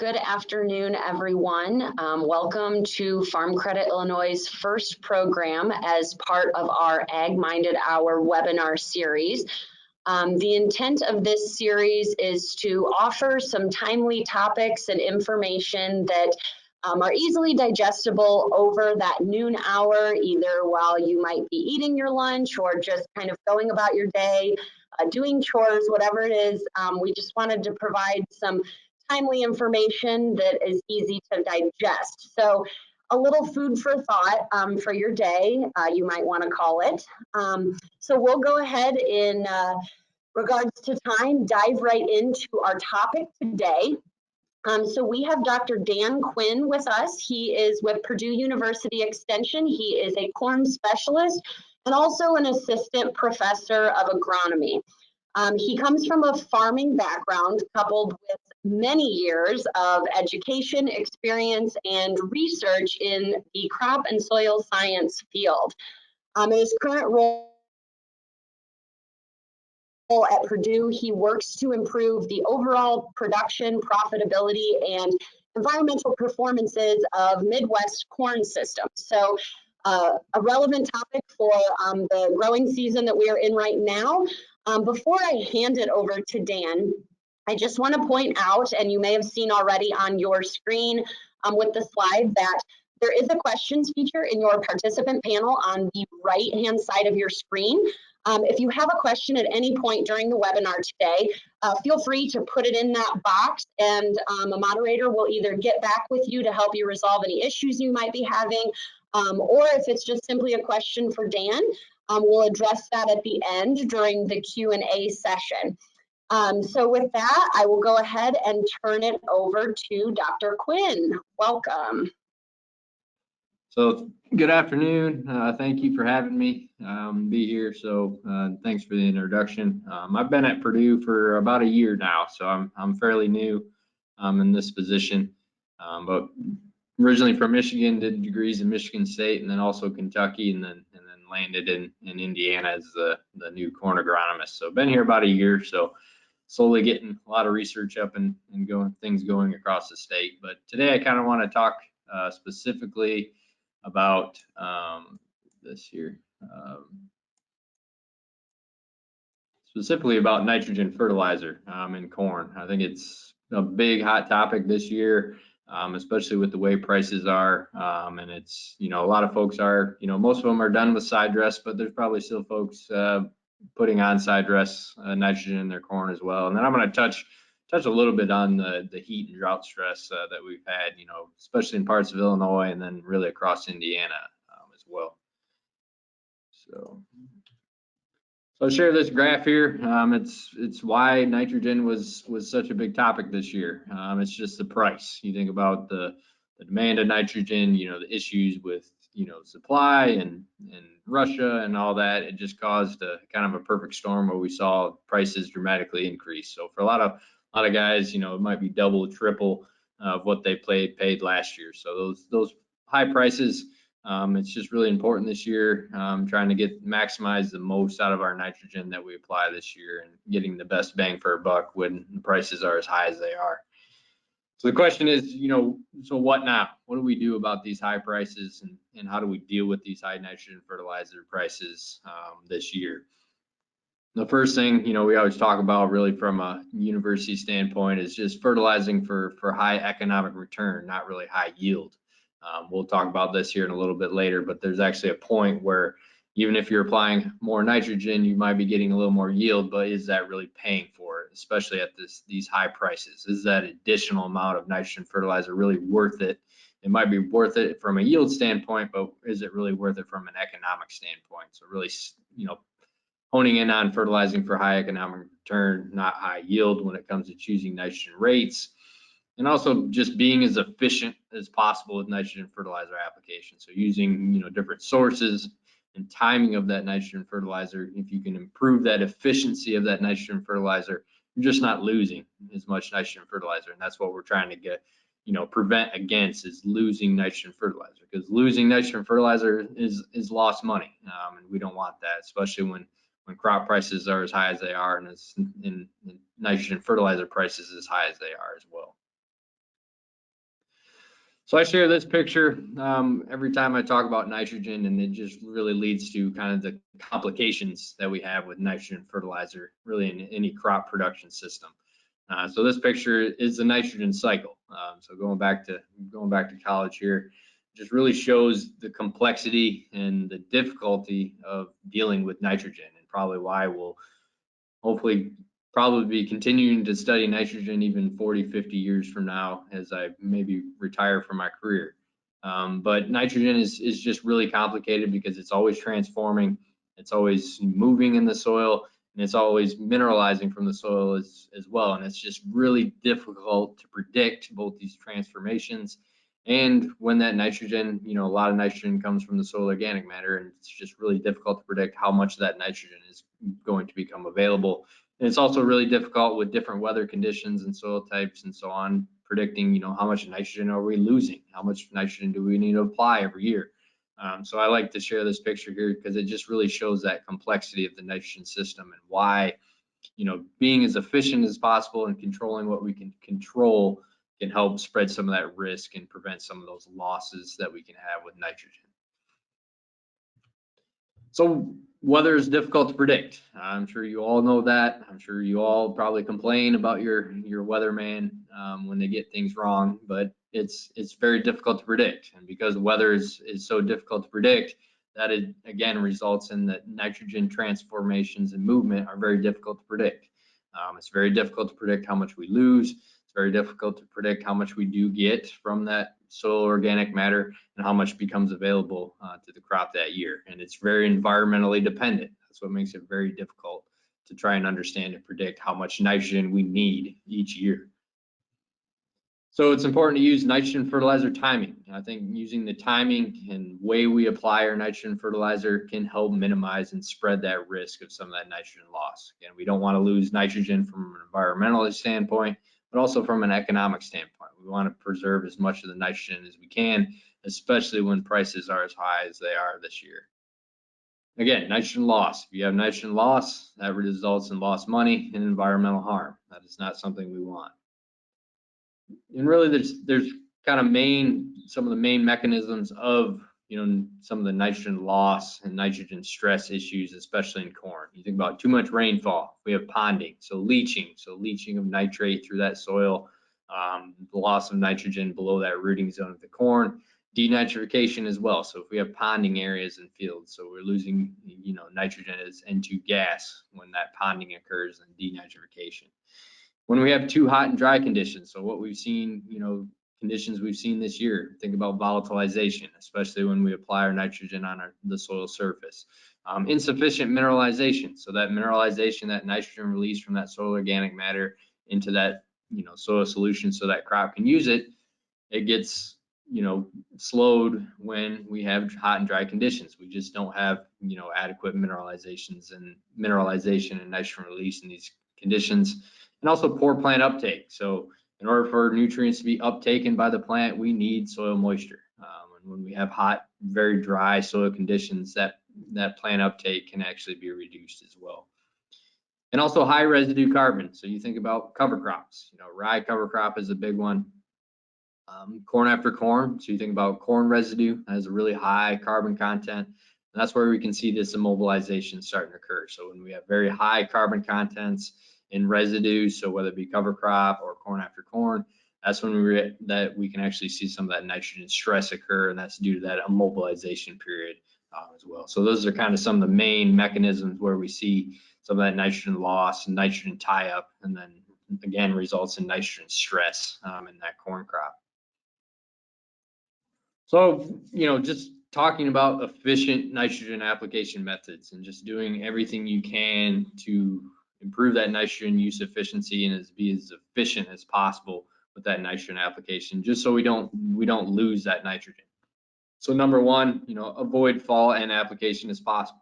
Good afternoon, everyone. Welcome to Farm Credit Illinois' first program as part of our Ag Minded Hour webinar series. The intent of this series is to offer some timely topics and information that are easily digestible over that noon hour, either while you might be eating your lunch or just kind of going about your day, doing chores, whatever it is. We just wanted to provide some timely information that is easy to digest. So a little food for thought for your day, you might want to call it. So we'll go ahead in regards to time, dive right into our topic today. So we have Dr. Dan Quinn with us. He is with Purdue University Extension. He is a corn specialist and also an assistant professor of agronomy. He comes from a farming background coupled with many years of education, experience, and research in the crop and soil science field. In his current role at Purdue, he works to improve the overall production, profitability, and environmental performances of Midwest corn systems. So a relevant topic for the growing season that we are in right now. Before I hand it over to Dan, I just want to point out, and you may have seen already on your screen with the slide, that there is a questions feature in your participant panel on the right-hand side of your screen. If you have a question at any point during the webinar today, feel free to put it in that box, and a moderator will either get back with you to help you resolve any issues you might be having, or if it's just simply a question for Dan, we'll address that at the end during the Q&A session. So with that, I will go ahead and turn it over to Dr. Quinn. Welcome. So good afternoon. Thank you for having me be here. So thanks for the introduction. I've been at Purdue for about a year now, so I'm fairly new in this position, but originally from Michigan, did degrees in Michigan State and then also Kentucky, and then landed in Indiana as the new corn agronomist. So been here about a year, so slowly getting a lot of research up and things going across the state. But today I kind of want to talk specifically about this here, specifically about nitrogen fertilizer in corn. I think it's a big hot topic this year, especially with the way prices are, and it's, a lot of folks are, most of them are done with side dress, but there's probably still folks putting on side dress nitrogen in their corn as well. And then I'm going to touch a little bit on the heat and drought stress that we've had, especially in parts of Illinois and then really across Indiana as well. So I'll share this graph here. It's why nitrogen was such a big topic this year. It's just the price. You think about the demand of nitrogen, the issues with supply and Russia and all that. It just caused a kind of a perfect storm where we saw prices dramatically increase. So for a lot of guys, it might be double, triple of what they paid last year. So those high prices, it's just really important this year, trying to maximize the most out of our nitrogen that we apply this year and getting the best bang for our buck when the prices are as high as they are. So the question is, so what now? What do we do about these high prices, and how do we deal with these high nitrogen fertilizer prices this year? The first thing, we always talk about really from a university standpoint is just fertilizing for high economic return, not really high yield. We'll talk about this here in a little bit later, but there's actually a point where even if you're applying more nitrogen, you might be getting a little more yield, but is that really paying for it, especially at these high prices? Is that additional amount of nitrogen fertilizer really worth it? It might be worth it from a yield standpoint, but is it really worth it from an economic standpoint? So really, honing in on fertilizing for high economic return, not high yield when it comes to choosing nitrogen rates. And also just being as efficient as possible with nitrogen fertilizer application. So using, different sources and timing of that nitrogen fertilizer. If you can improve that efficiency of that nitrogen fertilizer, you're just not losing as much nitrogen fertilizer. And that's what we're trying to get, prevent against, is losing nitrogen fertilizer, because losing nitrogen fertilizer is lost money. And we don't want that, especially when crop prices are as high as they are, and nitrogen fertilizer prices as high as they are as well. So I share this picture every time I talk about nitrogen, and it just really leads to kind of the complications that we have with nitrogen fertilizer, really in any crop production system. So this picture is the nitrogen cycle. So going back to college here, just really shows the complexity and the difficulty of dealing with nitrogen, and probably why we'll hopefully probably be continuing to study nitrogen even 40, 50 years from now as I maybe retire from my career. But nitrogen is just really complicated because it's always transforming, it's always moving in the soil, and it's always mineralizing from the soil as well. And it's just really difficult to predict both these transformations. And when that nitrogen, a lot of nitrogen comes from the soil organic matter, and it's just really difficult to predict how much of that nitrogen is going to become available. And it's also really difficult with different weather conditions and soil types and so on, predicting, how much nitrogen are we losing? How much nitrogen do we need to apply every year? So I like to share this picture here because it just really shows that complexity of the nitrogen system and why, being as efficient as possible and controlling what we can control can help spread some of that risk and prevent some of those losses that we can have with nitrogen. So weather is difficult to predict. I'm sure you all know that. I'm sure you all probably complain about your weatherman when they get things wrong, but it's very difficult to predict. And because weather is so difficult to predict, that it again results in that nitrogen transformations and movement are very difficult to predict. It's very difficult to predict how much we lose. It's very difficult to predict how much we do get from that soil organic matter and how much becomes available to the crop that year. And it's very environmentally dependent. That's what makes it very difficult to try and understand and predict how much nitrogen we need each year. So it's important to use nitrogen fertilizer timing. I think using the timing and way we apply our nitrogen fertilizer can help minimize and spread that risk of some of that nitrogen loss. Again, we don't want to lose nitrogen from an environmental standpoint, but also from an economic standpoint. We want to preserve as much of the nitrogen as we can, especially when prices are as high as they are this year. Again, nitrogen loss. If you have nitrogen loss, that results in lost money and environmental harm. That is not something we want. And really there's kind of some of the main mechanisms of some of the nitrogen loss and nitrogen stress issues, especially in corn. You think about too much rainfall, we have ponding, so leaching of nitrate through that soil, the loss of nitrogen below that rooting zone of the corn, denitrification as well. So if we have ponding areas in fields, so we're losing nitrogen as N2 gas when that ponding occurs, and denitrification. When we have too hot and dry conditions, so what we've seen, conditions we've seen this year, think about volatilization, especially when we apply our nitrogen on the soil surface. Insufficient mineralization, so that mineralization, that nitrogen released from that soil organic matter into that soil solution so that crop can use it, it gets slowed when we have hot and dry conditions. We just don't have adequate mineralization and nitrogen release in these conditions. And also poor plant uptake. So in order for nutrients to be uptaken by the plant, we need soil moisture. And when we have hot, very dry soil conditions, that plant uptake can actually be reduced as well. And also high residue carbon. So you think about cover crops. Rye cover crop is a big one. Corn after corn. So you think about corn residue has a really high carbon content. And that's where we can see this immobilization starting to occur. So when we have very high carbon contents in residue, so whether it be cover crop or corn after corn, that's when we can actually see some of that nitrogen stress occur, and that's due to that immobilization period as well. So those are kind of some of the main mechanisms where we see some of that nitrogen loss and nitrogen tie up, and then again results in nitrogen stress in that corn crop. So just talking about efficient nitrogen application methods and just doing everything you can to improve that nitrogen use efficiency and be as efficient as possible with that nitrogen application, just so we don't lose that nitrogen. So number one, avoid fall N application as possible.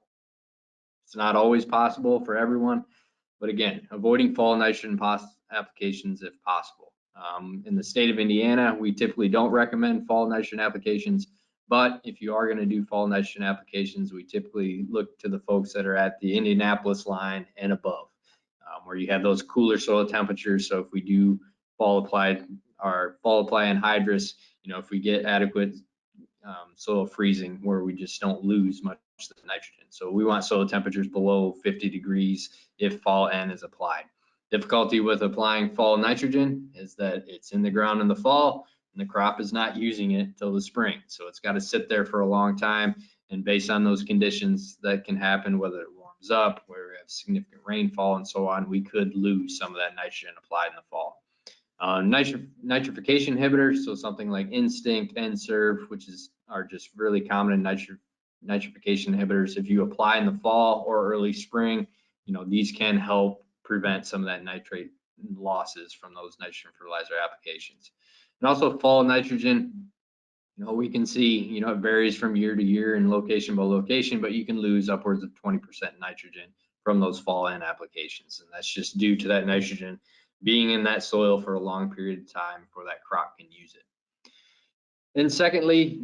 It's not always possible for everyone, but again, avoiding fall nitrogen applications if possible. In the state of Indiana, we typically don't recommend fall nitrogen applications, but if you are going to do fall nitrogen applications, we typically look to the folks that are at the Indianapolis line and above, where you have those cooler soil temperatures. So if we do fall applied our fall apply anhydrous, if we get adequate soil freezing where we just don't lose much of the nitrogen. So we want soil temperatures below 50 degrees if fall N is applied. Difficulty with applying fall nitrogen is that it's in the ground in the fall and the crop is not using it till the spring. So it's got to sit there for a long time. And based on those conditions that can happen, whether it warms up, where we have significant rainfall and so on, we could lose some of that nitrogen applied in the fall. Nitrification inhibitors, so something like Instinct, N-Serve, which are just really common in nitrification inhibitors. If you apply in the fall or early spring, these can help prevent some of that nitrate losses from those nitrogen fertilizer applications. And also fall nitrogen, we can see, it varies from year to year and location by location, but you can lose upwards of 20% nitrogen from those fall N applications. And that's just due to that nitrogen being in that soil for a long period of time before that crop can use it. And secondly,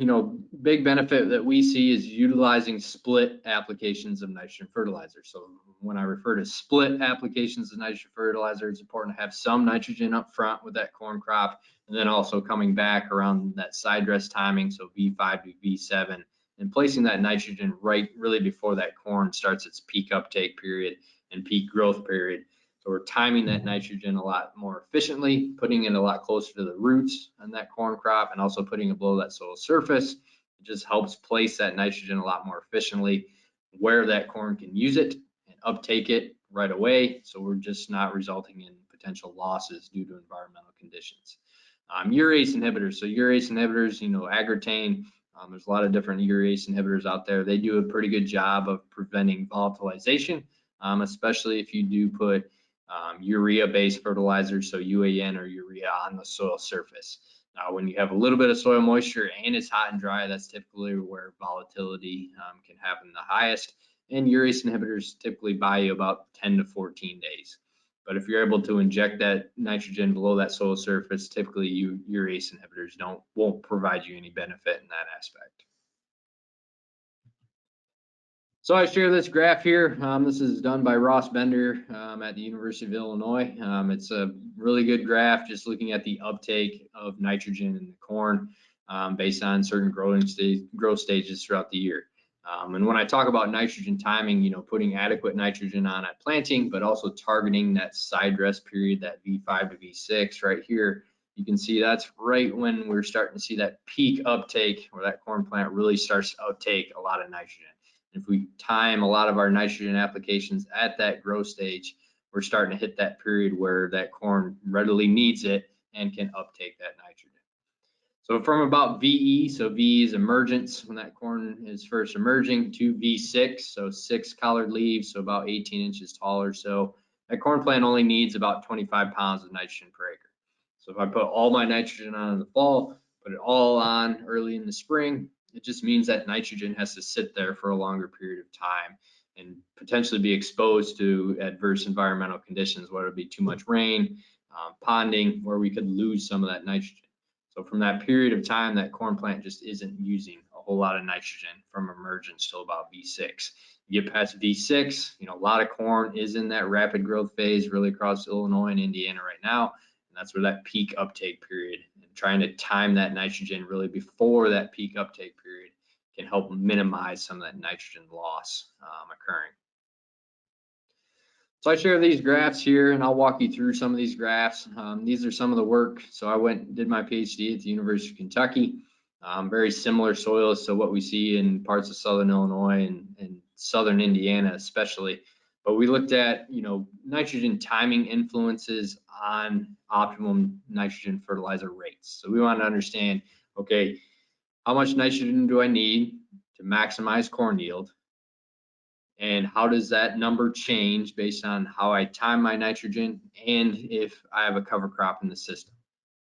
big benefit that we see is utilizing split applications of nitrogen fertilizer. So when I refer to split applications of nitrogen fertilizer, it's important to have some nitrogen up front with that corn crop, and then also coming back around that side dress timing, so V5 to V7, and placing that nitrogen right really before that corn starts its peak uptake period and peak growth period. So we're timing that nitrogen a lot more efficiently, putting it a lot closer to the roots on that corn crop, and also putting it below that soil surface. It just helps place that nitrogen a lot more efficiently where that corn can use it and uptake it right away. So we're just not resulting in potential losses due to environmental conditions. Urease inhibitors. So urease inhibitors, Agritane, there's a lot of different urease inhibitors out there. They do a pretty good job of preventing volatilization, especially if you do put urea-based fertilizers, so UAN or urea on the soil surface. Now, when you have a little bit of soil moisture and it's hot and dry, that's typically where volatility can happen the highest. And urease inhibitors typically buy you about 10 to 14 days. But if you're able to inject that nitrogen below that soil surface, typically urease inhibitors won't provide you any benefit in that aspect. So I share this graph here. This is done by Ross Bender at the University of Illinois. It's a really good graph, just looking at the uptake of nitrogen in the corn based on certain growth stages throughout the year. And when I talk about nitrogen timing, putting adequate nitrogen on at planting, but also targeting that side dress period, that V5 to V6 right here, you can see that's right when we're starting to see that peak uptake where that corn plant really starts to uptake a lot of nitrogen. If we time a lot of our nitrogen applications at that growth stage, we're starting to hit that period where that corn readily needs it and can uptake that nitrogen. So from about VE, so VE is emergence, when that corn is first emerging, to V6, so 6 collared leaves, so about 18 inches tall or so, that corn plant only needs about 25 pounds of nitrogen per acre. So if I put all my nitrogen on in the fall, put it all on early in the spring, it just means that nitrogen has to sit there for a longer period of time and potentially be exposed to adverse environmental conditions, whether it be too much rain, ponding, where we could lose some of that nitrogen. So from that period of time, that corn plant just isn't using a whole lot of nitrogen from emergence till about V6. You get past V6, a lot of corn is in that rapid growth phase really across Illinois and Indiana right now. And that's where that peak uptake period, and trying to time that nitrogen really before that peak uptake period can help minimize some of that nitrogen loss occurring. So I share these graphs here, and I'll walk you through some of these graphs. These are some of the work. So I went and did my PhD at the University of Kentucky. Very similar soils to what we see in parts of southern Illinois and southern Indiana especially. But we looked at, nitrogen timing influences on optimum nitrogen fertilizer rates. So we want to understand, okay, how much nitrogen do I need to maximize corn yield? And how does that number change based on how I time my nitrogen and if I have a cover crop in the system?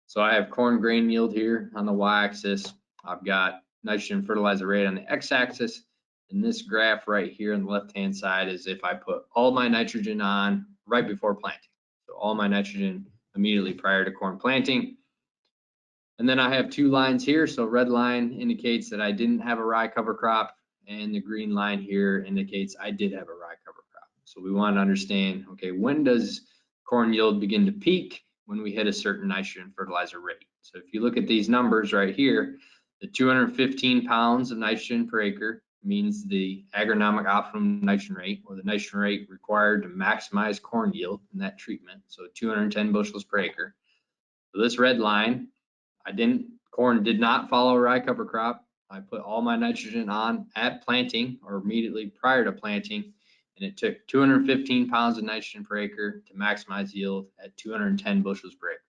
So I have corn grain yield here on the y-axis. I've got nitrogen fertilizer rate on the x-axis. And this graph right here on the left-hand side is if I put all my nitrogen on right before planting. So all my nitrogen immediately prior to corn planting. And then I have two lines here. So red line indicates that I didn't have a rye cover crop, and the green line here indicates I did have a rye cover crop. So we want to understand, okay, when does corn yield begin to peak when we hit a certain nitrogen fertilizer rate. So if you look at these numbers right here, the 215 pounds of nitrogen per acre means the agronomic optimum nitrogen rate, or the nitrogen rate required to maximize corn yield in that treatment. So 210 bushels per acre. So this red line, corn did not follow a rye cover crop. I put all my nitrogen on at planting or immediately prior to planting, and it took 215 pounds of nitrogen per acre to maximize yield at 210 bushels per acre.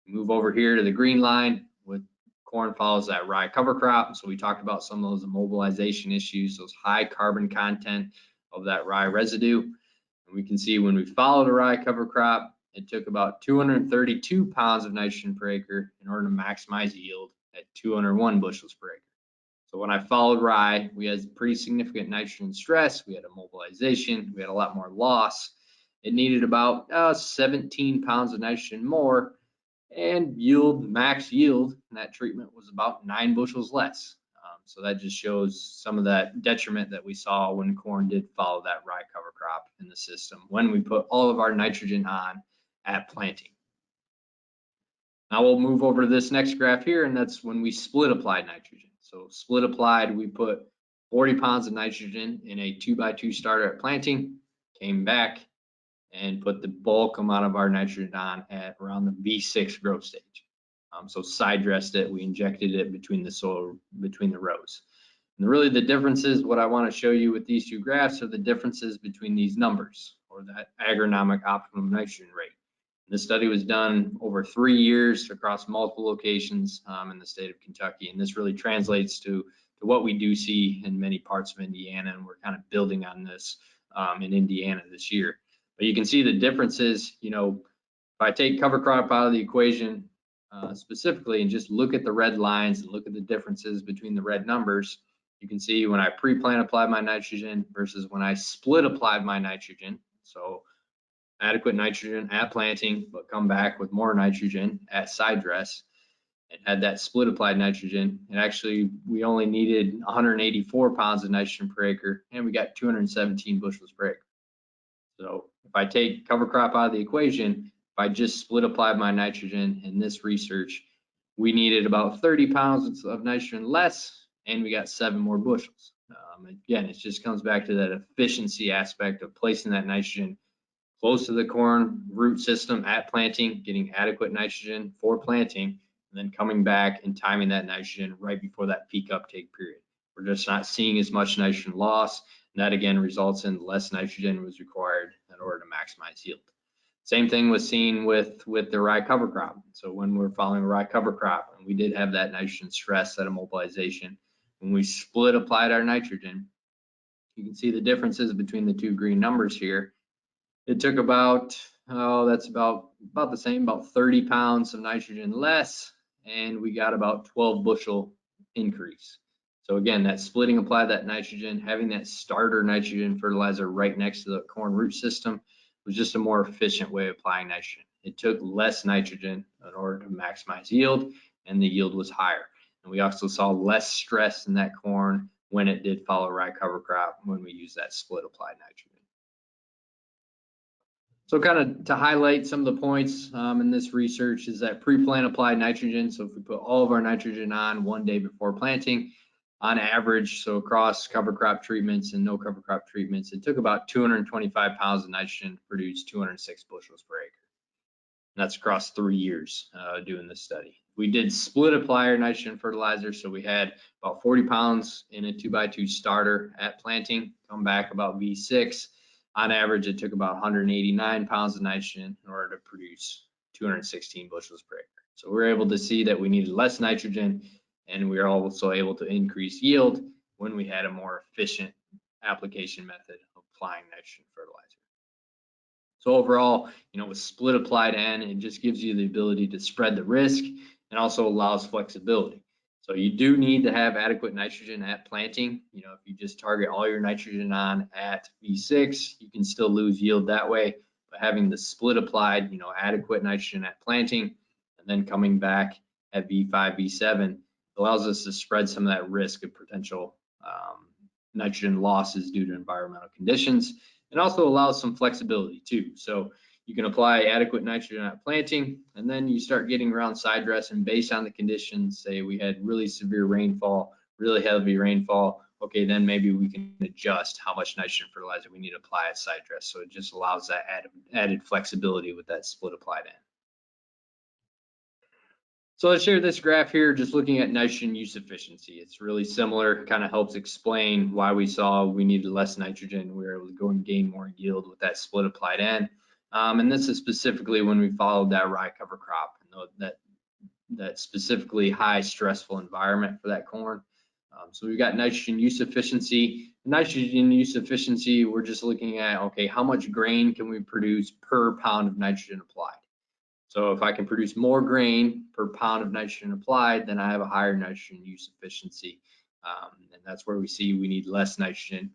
Move over here to the green line, with corn follows that rye cover crop. So we talked about some of those immobilization issues, those high carbon content of that rye residue. And we can see when we followed a rye cover crop, it took about 232 pounds of nitrogen per acre in order to maximize yield at 201 bushels per acre. So when I followed rye, we had pretty significant nitrogen stress. We had immobilization. We had a lot more loss. It needed about 17 pounds of nitrogen more, and max yield in that treatment was about 9 bushels less. So that just shows some of that detriment that we saw when corn did follow that rye cover crop in the system when we put all of our nitrogen on at planting. Now we'll move over to this next graph here, and that's when we split applied nitrogen. So split applied, we put 40 pounds of nitrogen in a 2x2 starter at planting, came back and put the bulk amount of our nitrogen on at around the V6 growth stage. So side dressed it, we injected it between the soil, between the rows. And really the differences, what I want to show you with these two graphs are the differences between these numbers, or that agronomic optimum nitrogen rate. This study was done over 3 years across multiple locations in the state of Kentucky, and this really translates to what we do see in many parts of Indiana, and we're kind of building on this in Indiana this year. But you can see the differences. If I take cover crop out of the equation specifically and just look at the red lines and look at the differences between the red numbers, you can see when I pre-plant applied my nitrogen versus when I split applied my nitrogen. So adequate nitrogen at planting, but come back with more nitrogen at side dress, and had that split applied nitrogen. And actually, we only needed 184 pounds of nitrogen per acre, and we got 217 bushels per acre. So if I take cover crop out of the equation, if I just split applied my nitrogen in this research, we needed about 30 pounds of nitrogen less, and we got 7 more bushels. Again, it just comes back to that efficiency aspect of placing that nitrogen close to the corn root system at planting, getting adequate nitrogen for planting, and then coming back and timing that nitrogen right before that peak uptake period. We're just not seeing as much nitrogen loss, and that again results in less nitrogen was required in order to maximize yield. Same thing was seen with the rye cover crop. So when we're following a rye cover crop, and we did have that nitrogen stress, that immobilization, when we split applied our nitrogen, you can see the differences between the two green numbers here. It took about, that's about the same, about 30 pounds of nitrogen less, and we got about 12 bushel increase. So again, that splitting applied that nitrogen, having that starter nitrogen fertilizer right next to the corn root system was just a more efficient way of applying nitrogen. It took less nitrogen in order to maximize yield, and the yield was higher. And we also saw less stress in that corn when it did follow rye cover crop when we used that split applied nitrogen. So kind of to highlight some of the points in this research is that pre-plant applied nitrogen. So if we put all of our nitrogen on one day before planting, on average, so across cover crop treatments and no cover crop treatments, it took about 225 pounds of nitrogen to produce 206 bushels per acre. And that's across 3 years doing this study. We did split apply our nitrogen fertilizer, so we had about 40 pounds in a 2x2 starter at planting, come back about V6. On average, it took about 189 pounds of nitrogen in order to produce 216 bushels per acre. So we were able to see that we needed less nitrogen, and we were also able to increase yield when we had a more efficient application method of applying nitrogen fertilizer. So overall, with split applied N, it just gives you the ability to spread the risk and also allows flexibility. So you do need to have adequate nitrogen at planting. If you just target all your nitrogen on at V6, you can still lose yield that way. But having the split applied, adequate nitrogen at planting, and then coming back at V5, V7, allows us to spread some of that risk of potential nitrogen losses due to environmental conditions, and also allows some flexibility too. So you can apply adequate nitrogen at planting, and then you start getting around side dress, and based on the conditions, say we had really severe rainfall, really heavy rainfall, okay, then maybe we can adjust how much nitrogen fertilizer we need to apply at side dress. So it just allows that added flexibility with that split applied in. So let's share this graph here, just looking at nitrogen use efficiency. It's really similar, kind of helps explain why we saw we needed less nitrogen. We were able to go and gain more yield with that split applied in. And this is specifically when we followed that rye cover crop, that specifically high stressful environment for that corn. So we've got nitrogen use efficiency. Nitrogen use efficiency, we're just looking at, okay, how much grain can we produce per pound of nitrogen applied? So if I can produce more grain per pound of nitrogen applied, then I have a higher nitrogen use efficiency. And that's where we see we need less nitrogen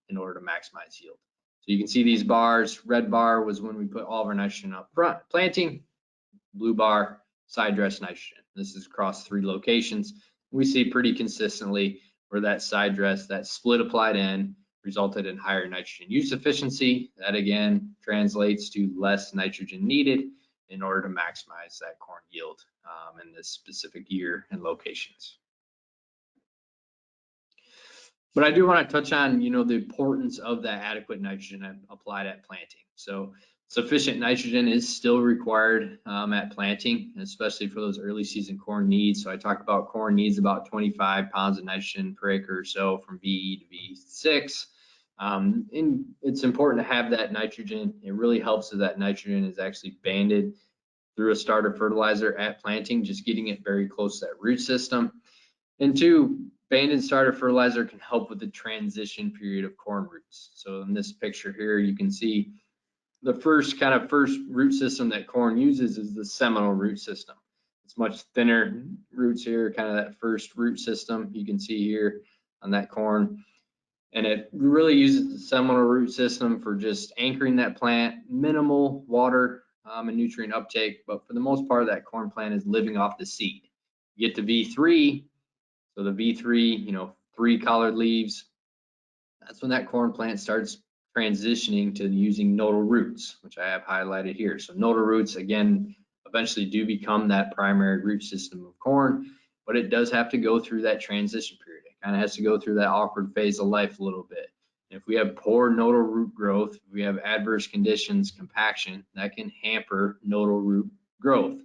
in order to maximize yield. So you can see these bars. Red bar was when we put all of our nitrogen up front planting. Blue bar, side dress nitrogen. This is across 3 locations. We see pretty consistently where that side dress, that split applied in, resulted in higher nitrogen use efficiency. That again translates to less nitrogen needed in order to maximize that corn yield in this specific year and locations. But I do want to touch on, the importance of that adequate nitrogen applied at planting. So sufficient nitrogen is still required at planting, especially for those early season corn needs. So I talked about corn needs about 25 pounds of nitrogen per acre or so from VE to V6. And it's important to have that nitrogen. It really helps if that nitrogen is actually banded through a starter fertilizer at planting, just getting it very close to that root system. And 2, banded starter fertilizer can help with the transition period of corn roots. So in this picture here, you can see the first root system that corn uses is the seminal root system. It's much thinner roots here, kind of that first root system you can see here on that corn. And it really uses the seminal root system for just anchoring that plant, minimal water and nutrient uptake, but for the most part, that corn plant is living off the seed. You get to V3, so the V3, 3 collared leaves, that's when that corn plant starts transitioning to using nodal roots, which I have highlighted here. So nodal roots, again, eventually do become that primary root system of corn, but it does have to go through that transition period. It kind of has to go through that awkward phase of life a little bit. If we have poor nodal root growth, if we have adverse conditions, compaction, that can hamper nodal root growth.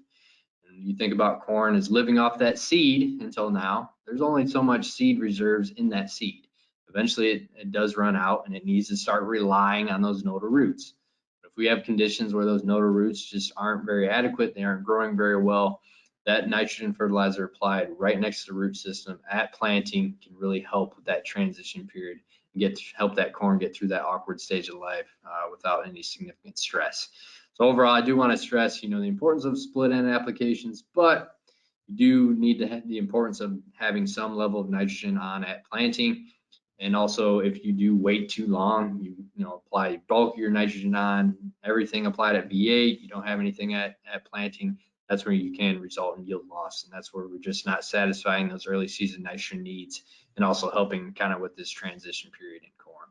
And you think about corn as living off that seed until now, there's only so much seed reserves in that seed. Eventually it does run out and it needs to start relying on those nodal roots. But if we have conditions where those nodal roots just aren't very adequate, they aren't growing very well, that nitrogen fertilizer applied right next to the root system at planting can really help with that transition period and help that corn get through that awkward stage of life without any significant stress. So overall, I do want to stress, the importance of split end applications, but you do need to have the importance of having some level of nitrogen on at planting. And also, if you do wait too long, you apply bulk of your nitrogen on, everything applied at V8, you don't have anything at planting, that's where you can result in yield loss. And that's where we're just not satisfying those early season nitrogen needs and also helping kind of with this transition period in corn.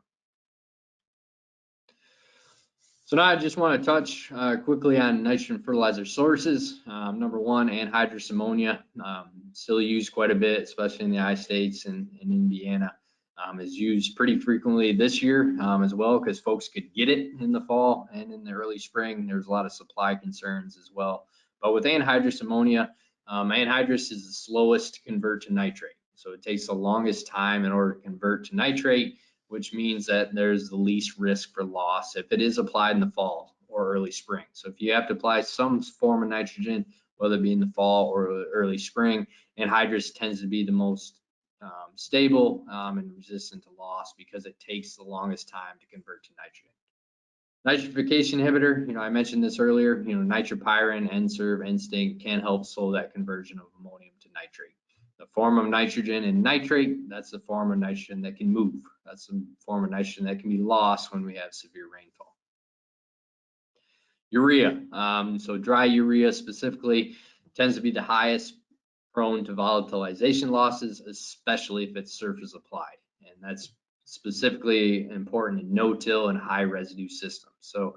So now I just want to touch quickly on nitrogen fertilizer sources. Number 1, anhydrous ammonia, still used quite a bit, especially in the I-states and in Indiana. Is used pretty frequently this year as well, because folks could get it in the fall and in the early spring. There's a lot of supply concerns as well. But with anhydrous ammonia, anhydrous is the slowest to convert to nitrate. So it takes the longest time in order to convert to nitrate, which means that there's the least risk for loss if it is applied in the fall or early spring. So if you have to apply some form of nitrogen, whether it be in the fall or early spring, anhydrous tends to be the most stable and resistant to loss because it takes the longest time to convert to nitrogen. Nitrification inhibitor, I mentioned this earlier, nitropyrin, N-Serve, N-Stink can help slow that conversion of ammonium to nitrate. The form of nitrogen in nitrate, that's the form of nitrogen that can move. That's the form of nitrogen that can be lost when we have severe rainfall. Urea, so dry urea specifically tends to be the highest prone to volatilization losses, especially if it's surface applied. And that's specifically important in no-till and high residue systems. So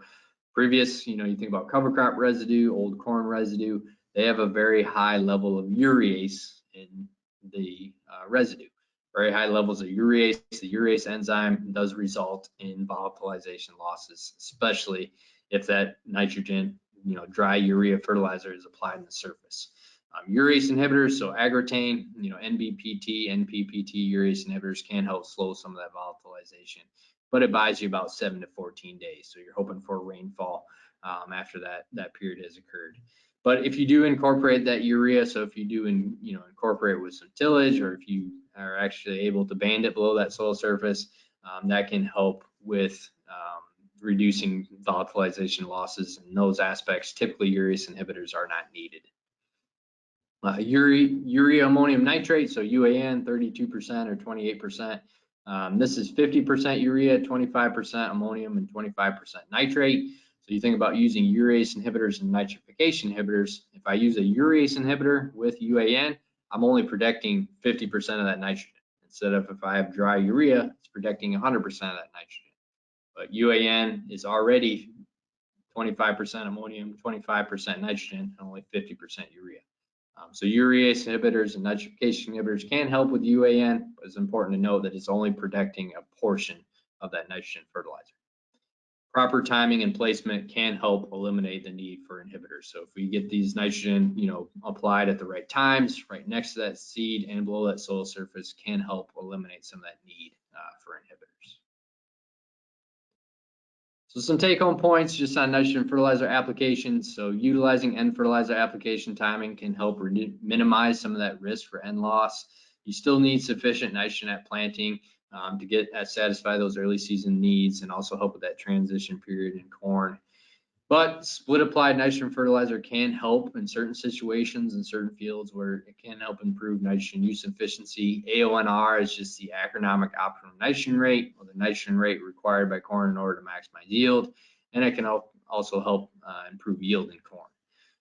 Previous, you think about cover crop residue, old corn residue, they have a very high level of urease in the residue. Very high levels of urease. The urease enzyme does result in volatilization losses, especially if that nitrogen, dry urea fertilizer is applied on the surface. Urease inhibitors, so agrotane, NBPT, NPPT urease inhibitors can help slow some of that volatilization, but it buys you about 7 to 14 days. So you're hoping for a rainfall after that period has occurred. But if you do incorporate that urea, so if you do incorporate with some tillage, or if you are actually able to band it below that soil surface, that can help with reducing volatilization losses. In those aspects, typically urease inhibitors are not needed. Urea ammonium nitrate, so UAN, 32% or 28%. This is 50% urea, 25% ammonium, and 25% nitrate. So you think about using urease inhibitors and nitrification inhibitors. If I use a urease inhibitor with UAN, I'm only protecting 50% of that nitrogen. Instead of if I have dry urea, it's protecting 100% of that nitrogen. But UAN is already 25% ammonium, 25% nitrogen, and only 50% urea. So urease inhibitors and nitrification inhibitors can help with UAN, but it's important to note that it's only protecting a portion of that nitrogen fertilizer. Proper timing and placement can help eliminate the need for inhibitors. So if we get these nitrogen, applied at the right times, right next to that seed and below that soil surface, can help eliminate some of that need for inhibitors. So some take-home points just on nitrogen fertilizer applications. So utilizing N fertilizer application timing can help minimize some of that risk for N loss. You still need sufficient nitrogen at planting to satisfy those early season needs, and also help with that transition period in corn. But split applied nitrogen fertilizer can help in certain situations in certain fields where it can help improve nitrogen use efficiency. AONR is just the agronomic optimum nitrogen rate, or the nitrogen rate required by corn in order to maximize yield, and it can also help improve yield in corn.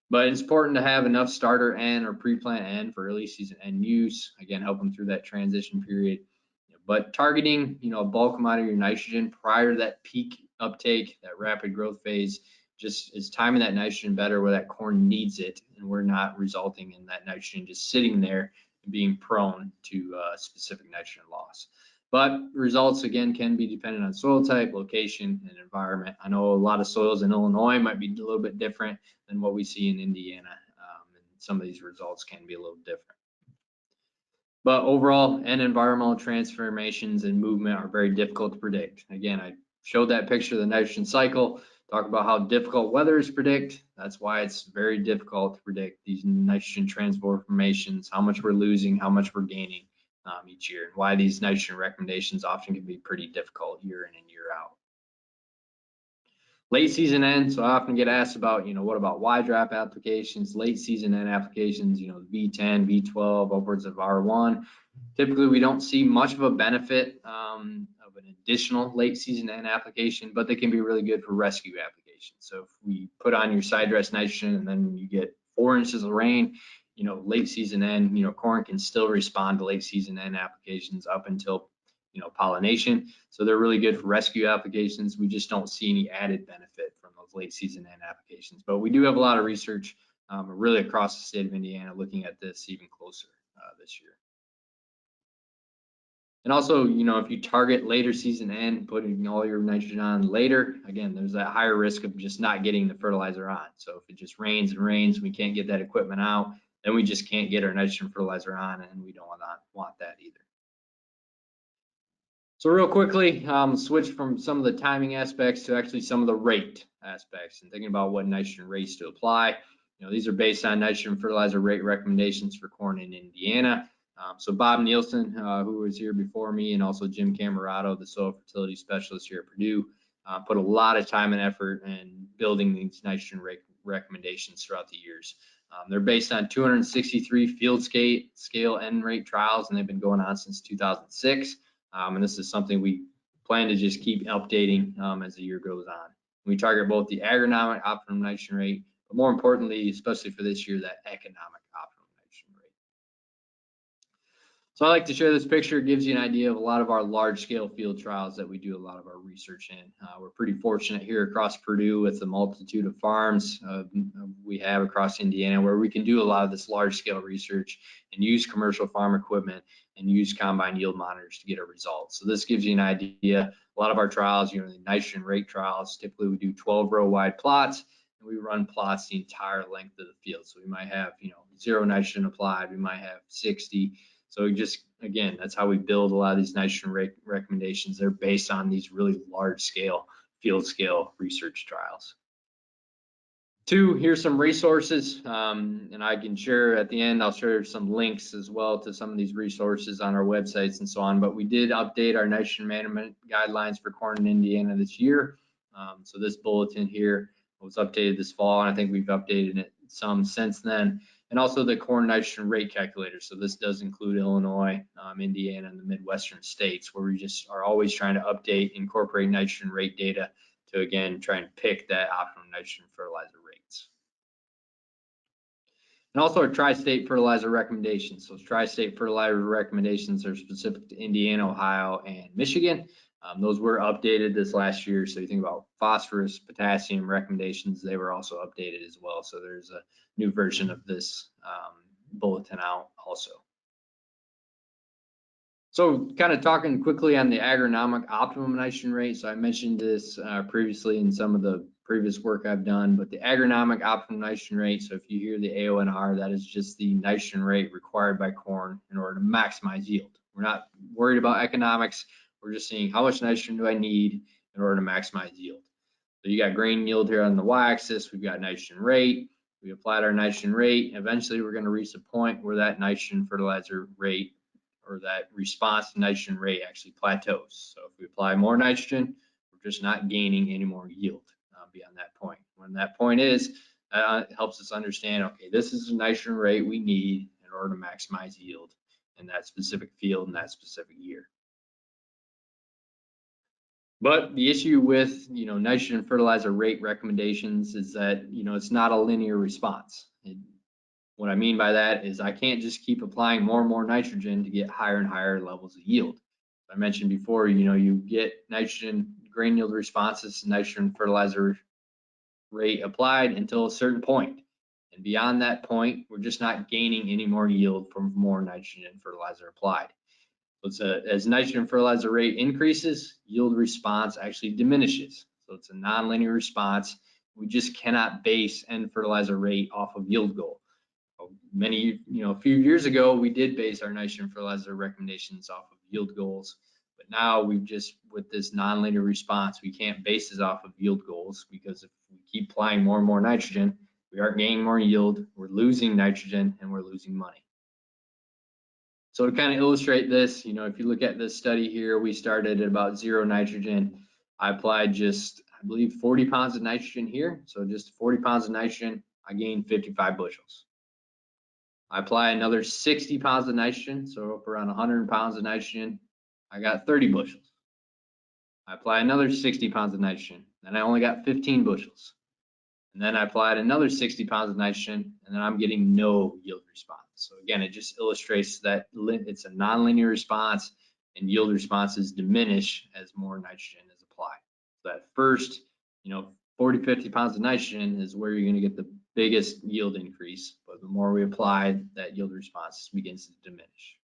But it's important to have enough starter N or pre-plant N for early season N use, again helping through that transition period. But targeting a bulk amount of your nitrogen prior to that peak uptake, that rapid growth phase, just is timing that nitrogen better where that corn needs it, and we're not resulting in that nitrogen just sitting there and being prone to specific nitrogen loss. But results, again, can be dependent on soil type, location, and environment. I know a lot of soils in Illinois might be a little bit different than what we see in Indiana, and some of these results can be a little different. But overall, N environmental transformations and movement are very difficult to predict. Again, I showed that picture of the nitrogen cycle, talk about how difficult weather is to predict. That's why it's very difficult to predict these nitrogen transformations, how much we're losing, how much we're gaining each year, and why these nitrogen recommendations often can be pretty difficult year in and year out. Late season N, so I often get asked about, what about Y-drop applications, late season N applications, V10, V12, upwards of R1. Typically, we don't see much of a benefit of an additional late season N application, but they can be really good for rescue applications. So if we put on your side dress nitrogen and then you get 4 inches of rain, late season N, corn can still respond to late season N applications up until pollination. So they're really good for rescue applications. We just don't see any added benefit from those late season N applications. But we do have a lot of research really across the state of Indiana looking at this even closer this year. And also, if you target later season N, putting all your nitrogen on later, again, there's that higher risk of just not getting the fertilizer on. So if it just rains and rains, we can't get that equipment out, then we just can't get our nitrogen fertilizer on, and we don't want that either. So real quickly, switch from some of the timing aspects to actually some of the rate aspects, and thinking about what nitrogen rates to apply. These are based on nitrogen fertilizer rate recommendations for corn in Indiana. So Bob Nielsen, who was here before me, and also Jim Camerato, the soil fertility specialist here at Purdue, put a lot of time and effort in building these nitrogen rate recommendations throughout the years. They're based on 263 field scale N rate trials, and they've been going on since 2006. And this is something we plan to just keep updating as the year goes on. We target both the agronomic optimum nitrogen rate, but more importantly, especially for this year, that economic optimum nitrogen rate. So I like to share this picture. It gives you an idea of a lot of our large scale field trials that we do a lot of our research in. We're pretty fortunate here across Purdue with the multitude of farms we have across Indiana, where we can do a lot of this large scale research and use commercial farm equipment and use combine yield monitors to get a result. So this gives you an idea. A lot of our trials, the nitrogen rate trials, typically we do 12 row wide plots, and we run plots the entire length of the field. So we might have, 0 nitrogen applied, we might have 60. So just, again, that's how we build a lot of these nitrogen rate recommendations. They're based on these really large scale, field scale research trials. 2, here's some resources, and I can share at the end, I'll share some links as well to some of these resources on our websites and so on, but we did update our nitrogen management guidelines for corn in Indiana this year. So this bulletin here was updated this fall, and I think we've updated it some since then. And also the corn nitrogen rate calculator. So this does include Illinois, Indiana, and the Midwestern states, where we just are always trying to update, incorporate nitrogen rate data to, again, try and pick that optimum nitrogen fertilizer rates. And also our tri-state fertilizer recommendations. So tri-state fertilizer recommendations are specific to Indiana, Ohio, and Michigan. Those were updated this last year. So you think about phosphorus, potassium recommendations, they were also updated as well. So there's a new version of this bulletin out also. So kind of talking quickly on the agronomic optimum nitrogen rate. So I mentioned this previously in some of the previous work I've done, but the agronomic optimum nitrogen rate, so if you hear the AONR, that is just the nitrogen rate required by corn in order to maximize yield. We're not worried about economics. We're just seeing how much nitrogen do I need in order to maximize yield. So you got grain yield here on the y-axis. We've got nitrogen rate. We applied our nitrogen rate. Eventually, we're going to reach a point where that nitrogen fertilizer rate or that response to nitrogen rate actually plateaus. So if we apply more nitrogen, we're just not gaining any more yield beyond that point. When that point is, it helps us understand, okay, this is the nitrogen rate we need in order to maximize yield in that specific field in that specific year. But the issue with, nitrogen fertilizer rate recommendations is that, it's not a linear response. What I mean by that is I can't just keep applying more and more nitrogen to get higher and higher levels of yield. I mentioned before, you get nitrogen grain yield responses to nitrogen fertilizer rate applied until a certain point. And beyond that point, we're just not gaining any more yield from more nitrogen fertilizer applied. As nitrogen fertilizer rate increases, yield response actually diminishes. So it's a nonlinear response. We just cannot base end fertilizer rate off of yield goal. A few years ago, we did base our nitrogen fertilizer recommendations off of yield goals, but now with this nonlinear response, we can't base it off of yield goals, because if we keep applying more and more nitrogen, we aren't gaining more yield, we're losing nitrogen, and we're losing money. So to kind of illustrate this, if you look at this study here, we started at about 0 nitrogen. I applied just, I believe, 40 pounds of nitrogen here. So just 40 pounds of nitrogen, I gained 55 bushels. I apply another 60 pounds of nitrogen, so up around 100 pounds of nitrogen, I got 30 bushels. I apply another 60 pounds of nitrogen, then I only got 15 bushels. And then I applied another 60 pounds of nitrogen, and then I'm getting no yield response. So again, it just illustrates that it's a nonlinear response, and yield responses diminish as more nitrogen is applied. So that first, 40, 50 pounds of nitrogen is where you're going to get the biggest yield increase, but the more we apply, that yield response begins to diminish.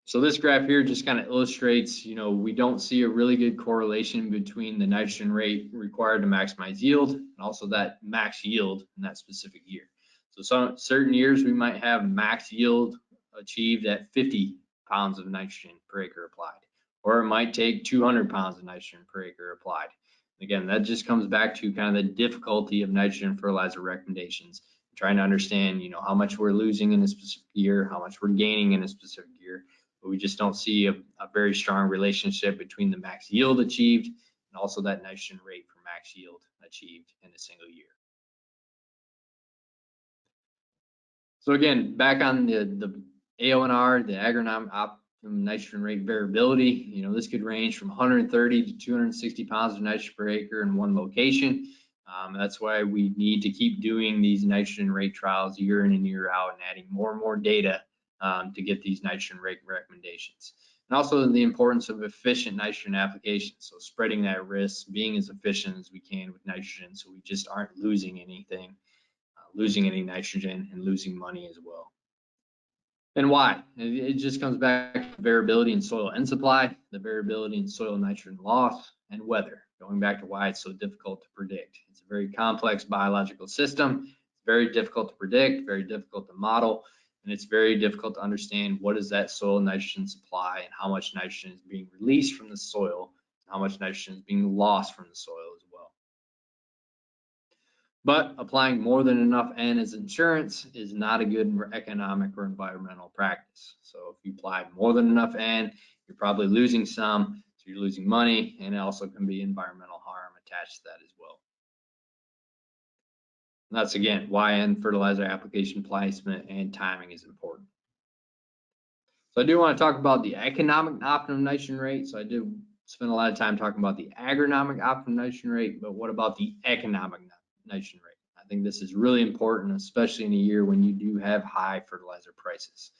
So this graph here just kind of illustrates, we don't see a really good correlation between the nitrogen rate required to maximize yield and also that max yield in that specific year. So some certain years we might have max yield achieved at 50 pounds of nitrogen per acre applied, or it might take 200 pounds of nitrogen per acre applied. Again, that just comes back to kind of the difficulty of nitrogen fertilizer recommendations, trying to understand, how much we're losing in a specific year, how much we're gaining in a specific year. But we just don't see a very strong relationship between the max yield achieved and also that nitrogen rate for max yield achieved in a single year. So again, back on the AONR, the agronomic optimum nitrogen rate variability, this could range from 130 to 260 pounds of nitrogen per acre in one location. That's why we need to keep doing these nitrogen rate trials year in and year out and adding more and more data to get these nitrogen rate recommendations. And also the importance of efficient nitrogen application. So spreading that risk, being as efficient as we can with nitrogen so we just aren't losing anything, losing any nitrogen and losing money as well. And why? It just comes back to variability in soil N supply, the variability in soil nitrogen loss, and weather. Going back to why it's so difficult to predict. It's a very complex biological system. It's very difficult to predict, very difficult to model, and it's very difficult to understand what is that soil nitrogen supply and how much nitrogen is being released from the soil, and how much nitrogen is being lost from the soil as well. But applying more than enough N as insurance is not a good economic or environmental practice. So if you apply more than enough N, you're probably losing some, so you're losing money, and it also can be environmental harm attached to that as well. And that's again why N fertilizer application placement and timing is important. So I do want to talk about the economic optimum nitrogen rate. So I did spend a lot of time talking about the agronomic optimum nitrogen rate, but what about the economic nitrogen rate? I think this is really important, especially in a year when you do have high fertilizer prices.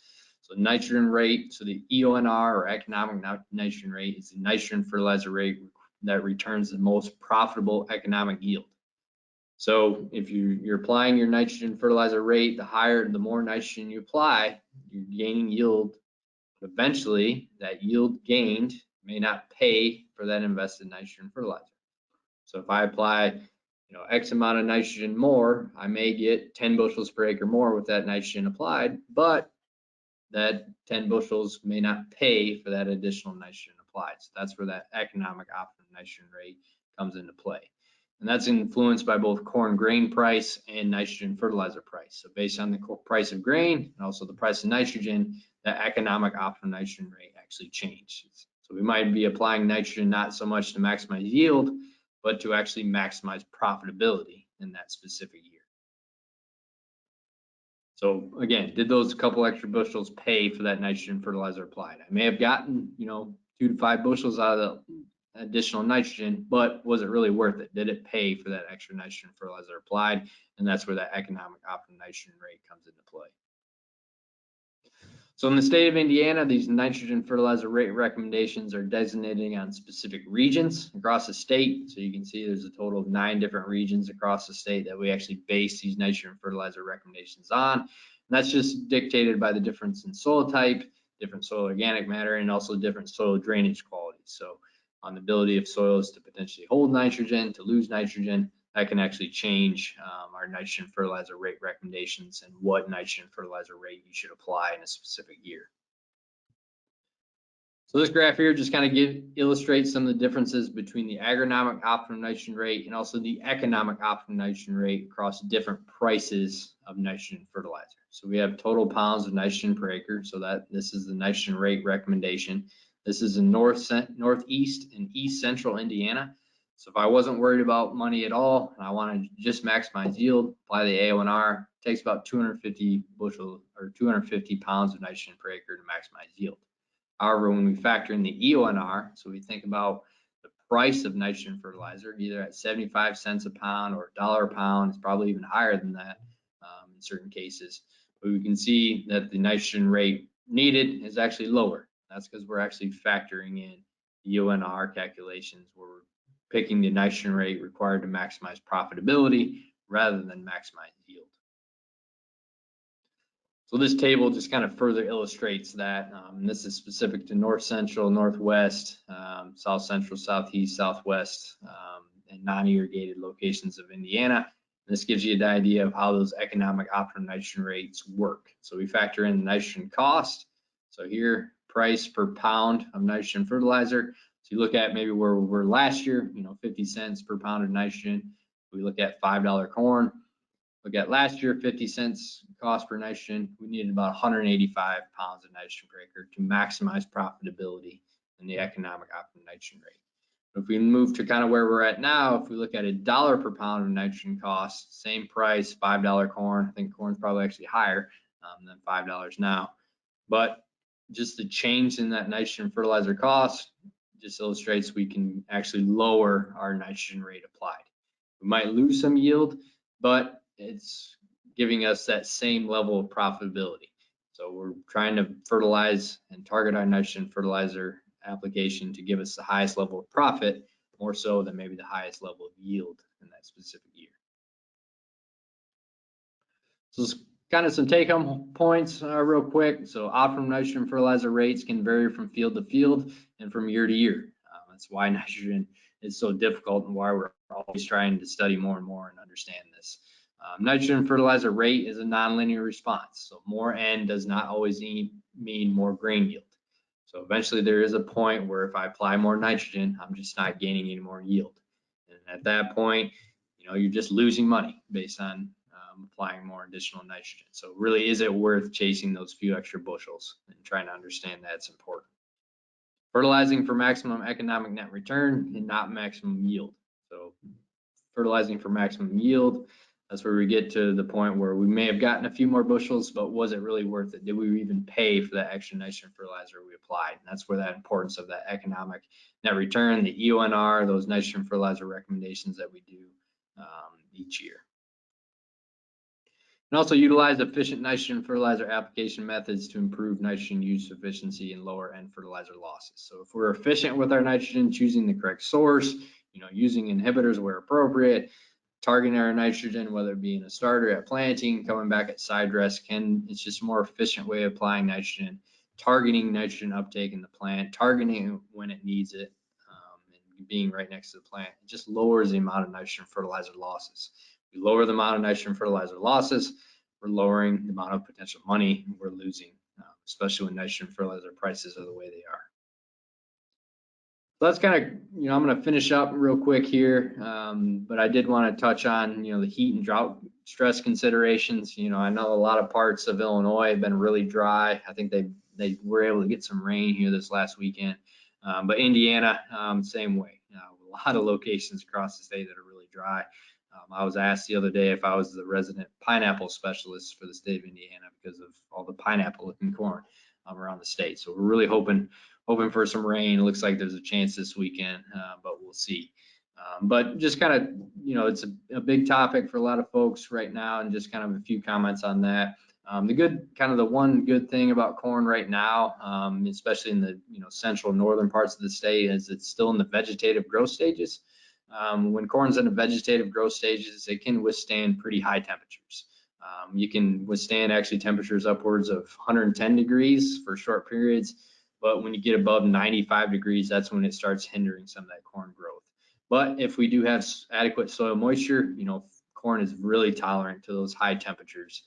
So nitrogen rate, so the EONR or economic nitrogen rate is the nitrogen fertilizer rate that returns the most profitable economic yield. So if you're applying your nitrogen fertilizer rate, the more nitrogen you apply, you're gaining yield. But eventually, that yield gained may not pay for that invested nitrogen fertilizer. So if I apply X amount of nitrogen more, I may get 10 bushels per acre more with that nitrogen applied, but that 10 bushels may not pay for that additional nitrogen applied. So that's where that economic optimum nitrogen rate comes into play. And that's influenced by both corn grain price and nitrogen fertilizer price. So based on the price of grain and also the price of nitrogen, that economic optimum nitrogen rate actually changes. So we might be applying nitrogen not so much to maximize yield, but to actually maximize profitability in that specific year. So again, did those couple extra bushels pay for that nitrogen fertilizer applied? I may have gotten, 2 to 5 bushels out of the additional nitrogen, but was it really worth it? Did it pay for that extra nitrogen fertilizer applied? And that's where that economic optimum nitrogen rate comes into play. So in the state of Indiana, these nitrogen fertilizer rate recommendations are designating on specific regions across the state. So you can see there's a total of 9 different regions across the state that we actually base these nitrogen fertilizer recommendations on. And that's just dictated by the difference in soil type, different soil organic matter, and also different soil drainage qualities. So on the ability of soils to potentially hold nitrogen, to lose nitrogen, that can actually change our nitrogen fertilizer rate recommendations and what nitrogen fertilizer rate you should apply in a specific year. So this graph here just kind of illustrates some of the differences between the agronomic optimum nitrogen rate and also the economic optimum nitrogen rate across different prices of nitrogen fertilizer. So we have total pounds of nitrogen per acre. So this is the nitrogen rate recommendation. This is in northeast and east central Indiana. So if I wasn't worried about money at all and I wanted to just maximize yield, apply the AONR, it takes about 250 bushels or 250 pounds of nitrogen per acre to maximize yield. However, when we factor in the EONR, so we think about the price of nitrogen fertilizer, either at 75 cents a pound or $1 a pound, it's probably even higher than that in certain cases. But we can see that the nitrogen rate needed is actually lower. That's because we're actually factoring in the EONR calculations where we're picking the nitrogen rate required to maximize profitability rather than maximize yield. So this table just kind of further illustrates that. This is specific to north central, northwest, south central, southeast, southwest, and non-irrigated locations of Indiana. This gives you an idea of how those economic optimum nitrogen rates work. So we factor in the nitrogen cost. So here, price per pound of nitrogen fertilizer. So you look at maybe where we were last year, 50 cents per pound of nitrogen. We look at $5 corn. Look at last year, 50 cents cost per nitrogen. We needed about 185 pounds of nitrogen per acre to maximize profitability in the economic optimum nitrogen rate. If we move to kind of where we're at now, if we look at $1 per pound of nitrogen cost, same price, $5 corn. I think corn's probably actually higher than $5 now. But just the change in that nitrogen fertilizer cost just illustrates we can actually lower our nitrogen rate applied. We might lose some yield, but it's giving us that same level of profitability. So we're trying to fertilize and target our nitrogen fertilizer application to give us the highest level of profit, more so than maybe the highest level of yield in that specific year. So it's kind of some take-home points real quick. So optimum nitrogen fertilizer rates can vary from field to field and from year to year. That's why nitrogen is so difficult and why we're always trying to study more and more and understand this. Nitrogen fertilizer rate is a nonlinear response. So more N does not always mean more grain yield. So eventually there is a point where if I apply more nitrogen, I'm just not gaining any more yield. And at that point, you're just losing money based on applying more additional nitrogen. So really, is it worth chasing those few extra bushels? And trying to understand that's important. Fertilizing for maximum economic net return and not maximum yield. So fertilizing for maximum yield, that's where we get to the point where we may have gotten a few more bushels, but was it really worth it? Did we even pay for that extra nitrogen fertilizer we applied? And that's where that importance of that economic net return, the EONR, those nitrogen fertilizer recommendations that we do each year. And also utilize efficient nitrogen fertilizer application methods to improve nitrogen use efficiency and lower N fertilizer losses. So if we're efficient with our nitrogen, choosing the correct source, using inhibitors where appropriate, targeting our nitrogen, whether it be in a starter at planting, coming back at side dress, it's just a more efficient way of applying nitrogen, targeting nitrogen uptake in the plant, targeting it when it needs it, and being right next to the plant. It just lowers the amount of nitrogen fertilizer losses. We lower the amount of nitrogen fertilizer losses, we're lowering the amount of potential money we're losing, especially when nitrogen fertilizer prices are the way they are. So that's kind of, I'm going to finish up real quick here, but I did want to touch on, the heat and drought stress considerations. I know a lot of parts of Illinois have been really dry. I think they were able to get some rain here this last weekend, but Indiana, same way. A lot of locations across the state that are really dry. I was asked the other day if I was the resident pineapple specialist for the state of Indiana because of all the pineapple looking corn around the state. So we're really hoping for some rain. It looks like there's a chance this weekend, but we'll see. But just kind of, it's a big topic for a lot of folks right now, and just kind of a few comments on that. The one good thing about corn right now, especially in the central northern parts of the state, is it's still in the vegetative growth stages. When corn's in the vegetative growth stages, it can withstand pretty high temperatures. You can withstand actually temperatures upwards of 110 degrees for short periods, but when you get above 95 degrees, that's when it starts hindering some of that corn growth. But if we do have adequate soil moisture, corn is really tolerant to those high temperatures,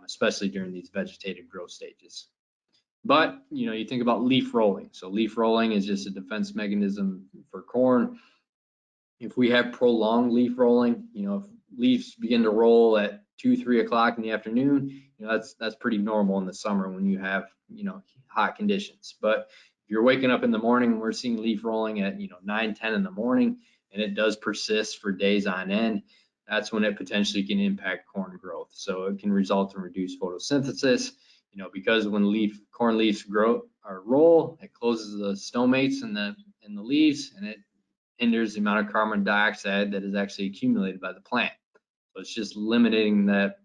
especially during these vegetative growth stages. But, you think about leaf rolling. So leaf rolling is just a defense mechanism for corn. If we have prolonged leaf rolling, if leaves begin to roll at 2-3 o'clock in the afternoon, that's pretty normal in the summer when you have, hot conditions. But if you're waking up in the morning and we're seeing leaf rolling at, 9-10 in the morning, and it does persist for days on end, that's when it potentially can impact corn growth. So it can result in reduced photosynthesis, because when corn leaves grow or roll, it closes the stomates in the leaves, and it hinders the amount of carbon dioxide that is actually accumulated by the plant. So it's just limiting that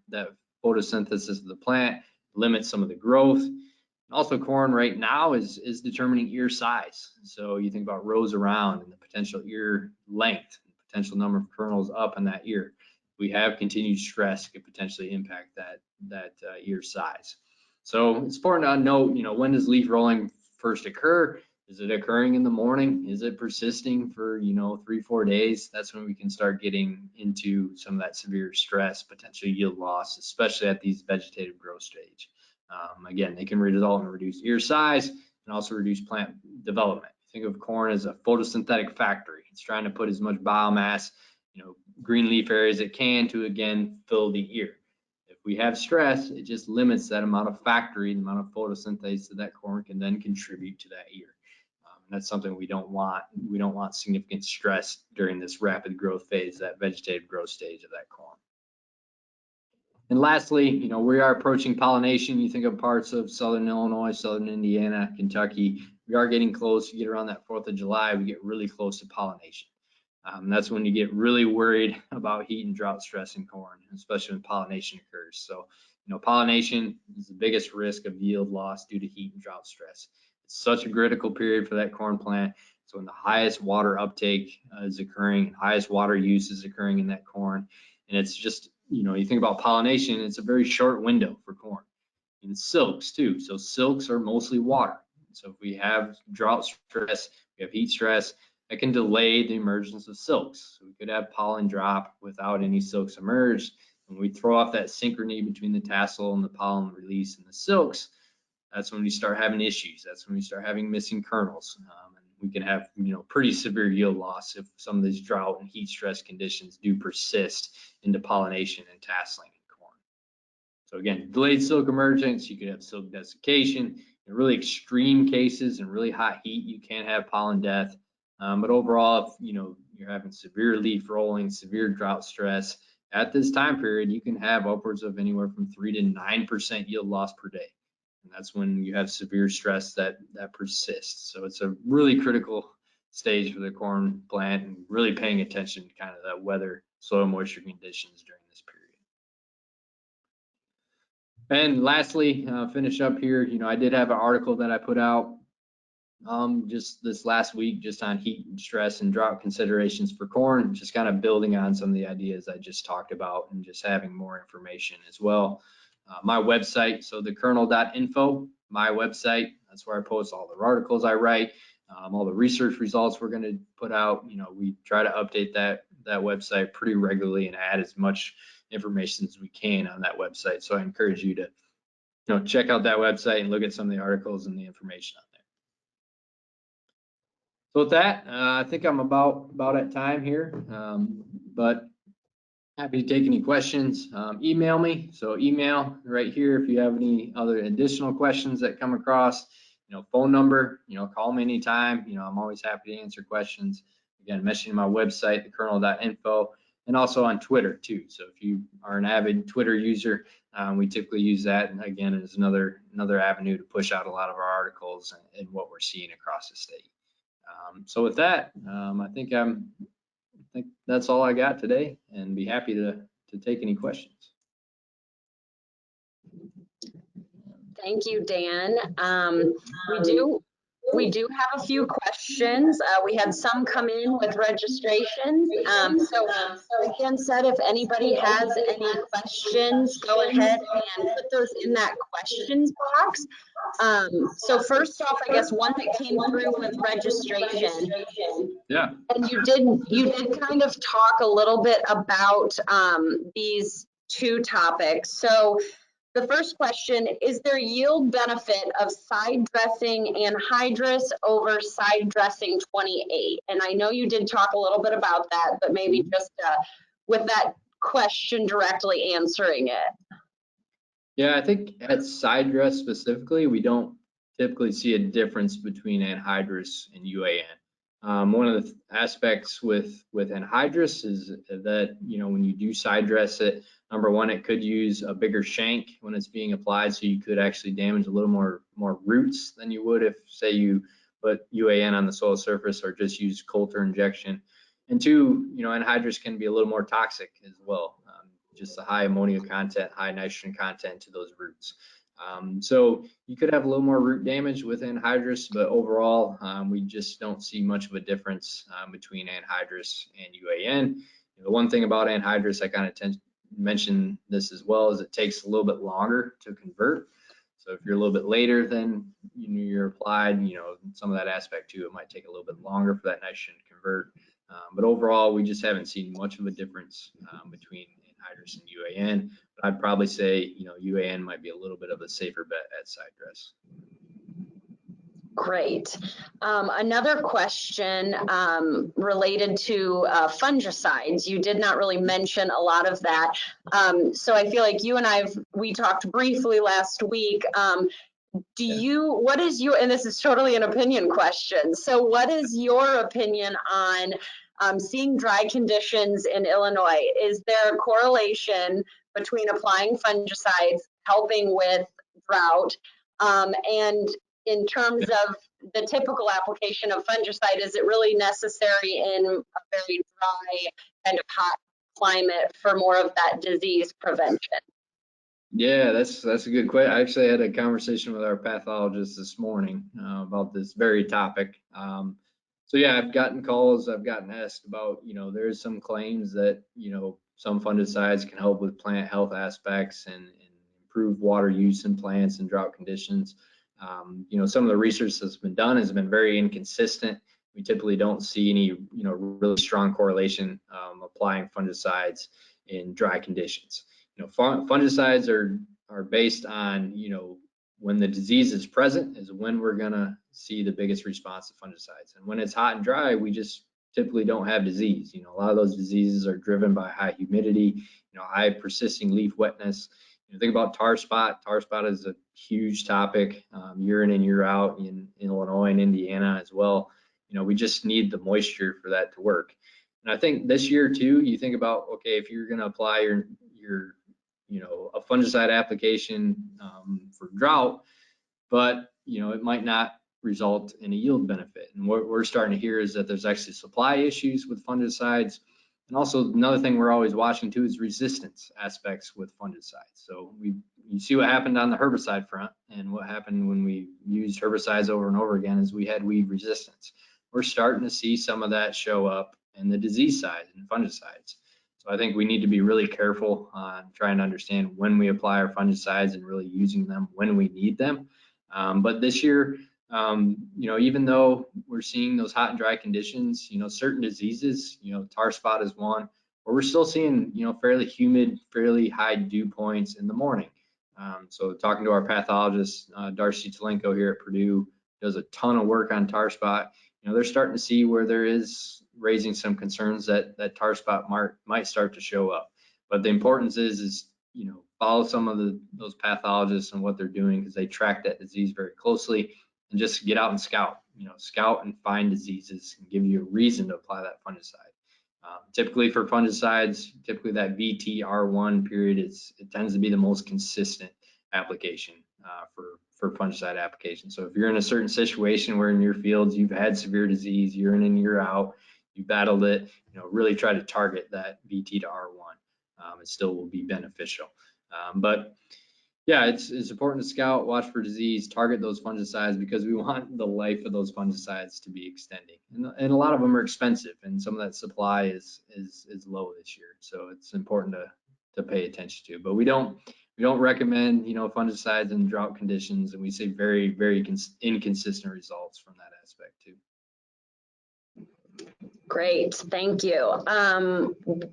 photosynthesis of the plant, limits some of the growth. Also, corn right now is determining ear size. So you think about rows around and the potential ear length, and potential number of kernels up in that ear. We have continued stress could potentially impact that ear size. So it's important to note, when does leaf rolling first occur? Is it occurring in the morning? Is it persisting for 3-4 days? That's when we can start getting into some of that severe stress, potential yield loss, especially at these vegetative growth stage. Again, they can result in reduced ear size and also reduce plant development. Think of corn as a photosynthetic factory. It's trying to put as much biomass, green leaf area as it can to again fill the ear. If we have stress, it just limits that amount of factory, the amount of photosynthesis that corn can then contribute to that ear. That's something we don't want. We don't want significant stress during this rapid growth phase, that vegetative growth stage of that corn. And lastly, we are approaching pollination. You think of parts of southern Illinois, southern Indiana, Kentucky. We are getting close. You get around that 4th of July, we get really close to pollination. That's when you get really worried about heat and drought stress in corn, especially when pollination occurs. So, pollination is the biggest risk of yield loss due to heat and drought stress. It's such a critical period for that corn plant. So when the highest water uptake is occurring, highest water use is occurring in that corn. And it's just, you think about pollination, it's a very short window for corn. And silks too. So silks are mostly water. So if we have drought stress, we have heat stress, that can delay the emergence of silks. So we could have pollen drop without any silks emerged. When we throw off that synchrony between the tassel and the pollen release and the silks, that's when we start having issues. That's when we start having missing kernels. And we can have, pretty severe yield loss if some of these drought and heat stress conditions do persist into pollination and tasseling in corn. So again, delayed silk emergence, you could have silk desiccation. In really extreme cases and really hot heat, you can have pollen death. But overall, if you're having severe leaf rolling, severe drought stress, at this time period, you can have upwards of anywhere from 3 to 9% yield loss per day. And that's when you have severe stress that persists. So it's a really critical stage for the corn plant, and really paying attention to kind of that weather, soil moisture conditions during this period. And lastly, finish up here, I did have an article that I put out just this last week, just on heat and stress and drought considerations for corn, just kind of building on some of the ideas I just talked about and just having more information as well. My website, so thekernel.info, my website, that's where I post all the articles I write, all the research results we're going to put out. We try to update that website pretty regularly and add as much information as we can on that website. So I encourage you to check out that website and look at some of the articles and the information on there. So with that, I think I'm about at time here, but happy to take any questions. Email me. So email right here if you have any other additional questions that come across. Phone number. Call me anytime. I'm always happy to answer questions. Again, mentioning my website, thekernel.info, and also on Twitter too. So if you are an avid Twitter user, we typically use that, and again, as another avenue to push out a lot of our articles and what we're seeing across the state. So with that, I think that's all I got today, and be happy to take any questions. Thank you, Dan. We do have a few questions. We had some come in with registrations. So again said, if anybody has any questions, go ahead and put those in that questions box. So first off, I guess one that came through with registration. Yeah. And you did kind of talk a little bit about these two topics. So the first question, is there yield benefit of side dressing anhydrous over side dressing 28? And I know you did talk a little bit about that, but maybe just with that question directly answering it. Yeah, I think at side dress specifically, we don't typically see a difference between anhydrous and UAN. One of the aspects with anhydrous is that, when you do side dress it, number one, it could use a bigger shank when it's being applied, so you could actually damage a little more roots than you would if, say, you put UAN on the soil surface or just use Coulter injection. And two, anhydrous can be a little more toxic as well, just the high ammonia content, high nitrogen content to those roots. So you could have a little more root damage with anhydrous, but overall, we just don't see much of a difference between anhydrous and UAN. The one thing about anhydrous, I kind of mention this as well, is it takes a little bit longer to convert. So if you're a little bit later than you're applied, some of that aspect too, it might take a little bit longer for that nitrogen to convert. But overall, we just haven't seen much of a difference between anhydrous and UAN. But I'd probably say, UAN might be a little bit of a safer bet at side dress. Great. Another question related to fungicides. You did not really mention a lot of that. So I feel like you and we talked briefly last week. What is your, and this is totally an opinion question. So what is your opinion on seeing dry conditions in Illinois? Is there a correlation between applying fungicides helping with drought? And in terms of the typical application of fungicide, is it really necessary in a very dry, kind of hot climate for more of that disease prevention? Yeah, that's a good question. I actually had a conversation with our pathologist this morning about this very topic. So yeah, I've gotten calls, I've gotten asked about, there's some claims that, some fungicides can help with plant health aspects and improve water use in plants and drought conditions. Some of the research that's been done has been very inconsistent. We typically don't see any, really strong correlation applying fungicides in dry conditions. Fungicides are based on, when the disease is present is when we're gonna see the biggest response to fungicides. And when it's hot and dry, we just typically don't have disease. A lot of those diseases are driven by high humidity, high persisting leaf wetness. Think about tar spot. Tar spot is a huge topic, year in and year out in Illinois and Indiana as well. We just need the moisture for that to work. And I think this year too, you think about, okay, if you're gonna apply your a fungicide application for drought, but it might not result in a yield benefit. And what we're starting to hear is that there's actually supply issues with fungicides. And also another thing we're always watching too is resistance aspects with fungicides. So you see what happened on the herbicide front, and what happened when we used herbicides over and over again is we had weed resistance. We're starting to see some of that show up in the disease side and fungicides. So I think we need to be really careful on trying to understand when we apply our fungicides and really using them when we need them. But this year, even though we're seeing those hot and dry conditions, certain diseases, tar spot is one, but we're still seeing, fairly humid, fairly high dew points in the morning. So talking to our pathologist, Darcy Talenko here at Purdue, does a ton of work on tar spot. They're starting to see where there is raising some concerns that tar spot might start to show up. But the importance is follow some of those pathologists and what they're doing, because they track that disease very closely, and just get out and scout and find diseases and give you a reason to apply that fungicide. Typically for fungicides, that VTR1 period it tends to be the most consistent application for fungicide application. So if you're in a certain situation where in your fields you've had severe disease year in and year out, you battled it, really try to target that VT to R1. It still will be beneficial. But yeah, it's important to scout, watch for disease, target those fungicides, because we want the life of those fungicides to be extending. And a lot of them are expensive, and some of that supply is low this year. So it's important to pay attention to. But we don't recommend fungicides in drought conditions, and we see very, very inconsistent results from that aspect too. Great, thank you.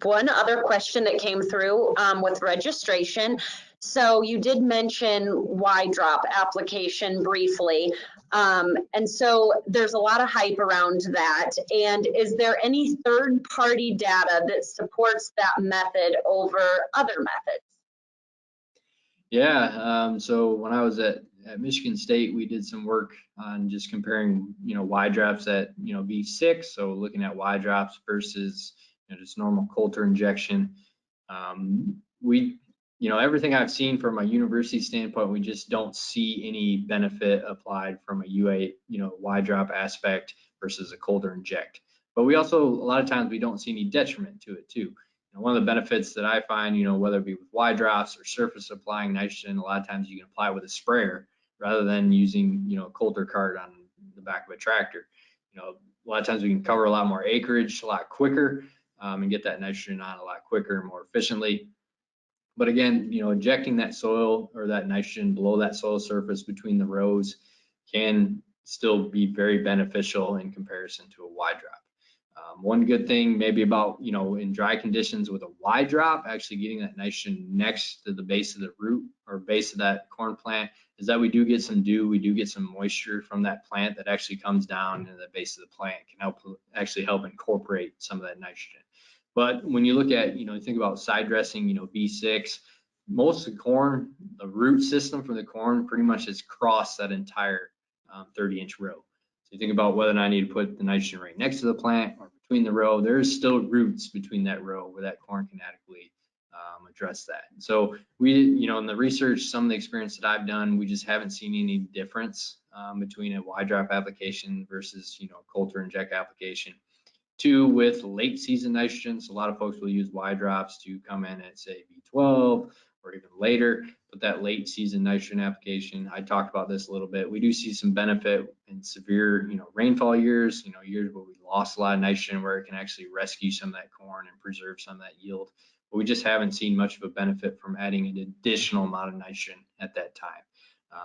One other question that came through with registration. So you did mention Y drop application briefly. And so there's a lot of hype around that. And is there any third-party data that supports that method over other methods? Yeah, so when I was at Michigan State, we did some work on just comparing, Y drops at, V6. So looking at Y drops versus, just normal Coulter injection. Everything I've seen from a university standpoint, we just don't see any benefit applied from a Y drop aspect versus a Coulter inject. But we also, a lot of times, we don't see any detriment to it too. One of the benefits that I find, whether it be with Y drops or surface applying nitrogen, a lot of times you can apply with a sprayer rather than using, a Coulter cart on the back of a tractor. A lot of times we can cover a lot more acreage a lot quicker and get that nitrogen on a lot quicker and more efficiently. But again, injecting that soil or that nitrogen below that soil surface between the rows can still be very beneficial in comparison to a Y drop. One good thing maybe about, in dry conditions with a Y drop, actually getting that nitrogen next to the base of the root or base of that corn plant, is that we do get some dew, we do get some moisture from that plant that actually comes down into the base of the plant, can actually help incorporate some of that nitrogen. But when you look at, think about side dressing, V6, most of the corn, the root system for the corn pretty much has crossed that entire 30-inch row. So you think about whether or not I need to put the nitrogen right next to the plant or between the row, there's still roots between that row where that corn can adequately address that. So we, in the research, some of the experience that I've done, we just haven't seen any difference between a Y drop application versus, Coulter inject application. Two, with late season nitrogen, so a lot of folks will use Y drops to come in at say B12 or even later, but that late season nitrogen application, I talked about this a little bit. We do see some benefit in severe, rainfall years, years where we lost a lot of nitrogen, where it can actually rescue some of that corn and preserve some of that yield. But we just haven't seen much of a benefit from adding an additional amount of nitrogen at that time.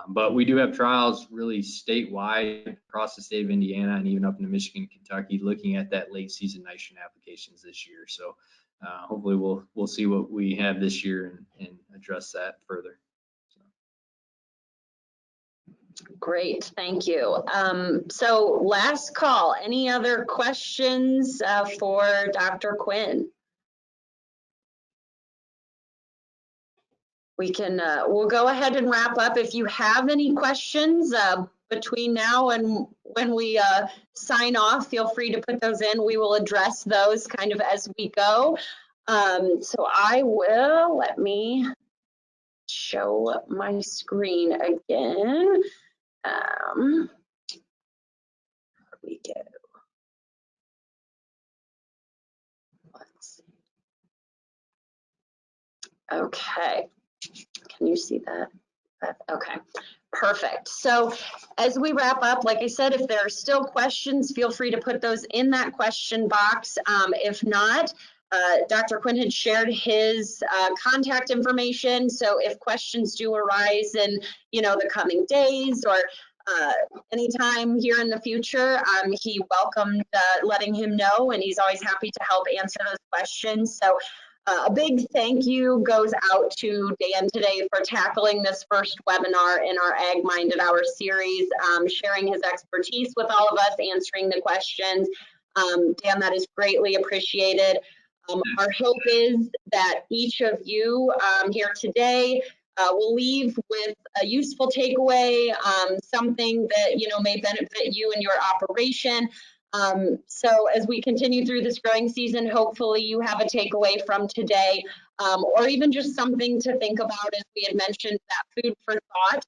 But we do have trials really statewide across the state of Indiana and even up into Michigan, Kentucky, looking at that late season nitrogen applications this year. So hopefully we'll see what we have this year and address that further. Great, thank you. So last call, any other questions for Dr. Quinn? We'll go ahead and wrap up. If you have any questions between now and when we sign off, feel free to put those in. We will address those kind of as we go. So let me show my screen again. Here we go. Let's see. Okay. Can you see that? Okay, perfect. So as we wrap up, like I said, if there are still questions, feel free to put those in that question box. If not, Dr. Quinn had shared his contact information. So if questions do arise in, the coming days or anytime here in the future, he welcomed letting him know, and he's always happy to help answer those questions. So a big thank you goes out to Dan today for tackling this first webinar in our Ag Minded Hour series, sharing his expertise with all of us, answering the questions. Dan, that is greatly appreciated. Our hope is that each of you here today will leave with a useful takeaway, something that may benefit you in your operation. So as we continue through this growing season, hopefully you have a takeaway from today, or even just something to think about, as we had mentioned, that food for thought.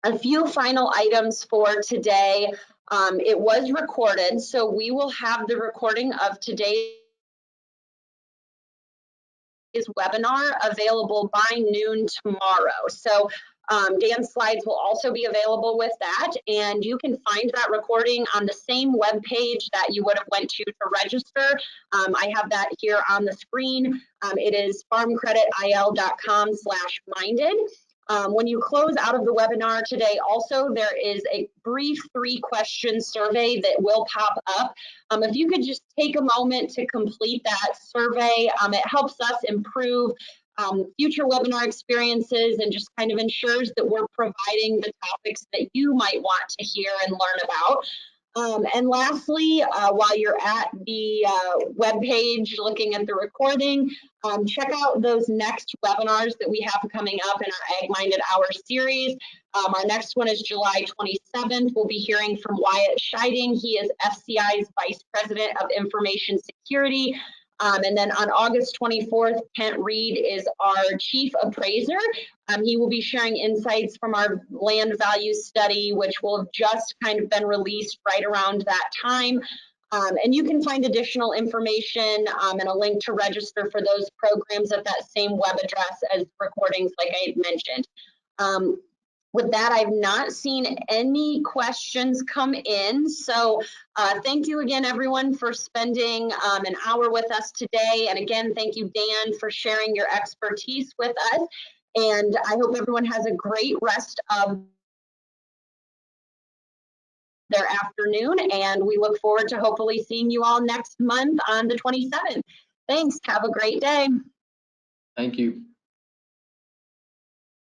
A few final items for today. It was recorded, so we will have the recording of today's webinar available by noon tomorrow. So Dan's slides will also be available with that, and you can find that recording on the same web page that you would have went to register. I have that here on the screen. It is farmcreditil.com/minded. When you close out of the webinar today, also there is a brief 3-question survey that will pop up. If you could just take a moment to complete that survey, it helps us improve future webinar experiences and just kind of ensures that we're providing the topics that you might want to hear and learn about. And lastly, while you're at the webpage looking at the recording, check out those next webinars that we have coming up in our Ag Minded Hour series. Our next one is July 27th. We'll be hearing from Wyatt Scheiding. He is FCI's Vice President of Information Security. And then on August 24th, Kent Reed is our Chief Appraiser. He will be sharing insights from our land value study, which will have just kind of been released right around that time. And you can find additional information and a link to register for those programs at that same web address as recordings, like I had mentioned. With that, I've not seen any questions come in. So thank you again, everyone, for spending an hour with us today. And again, thank you, Dan, for sharing your expertise with us. And I hope everyone has a great rest of their afternoon. And we look forward to hopefully seeing you all next month on the 27th. Thanks. Have a great day. Thank you.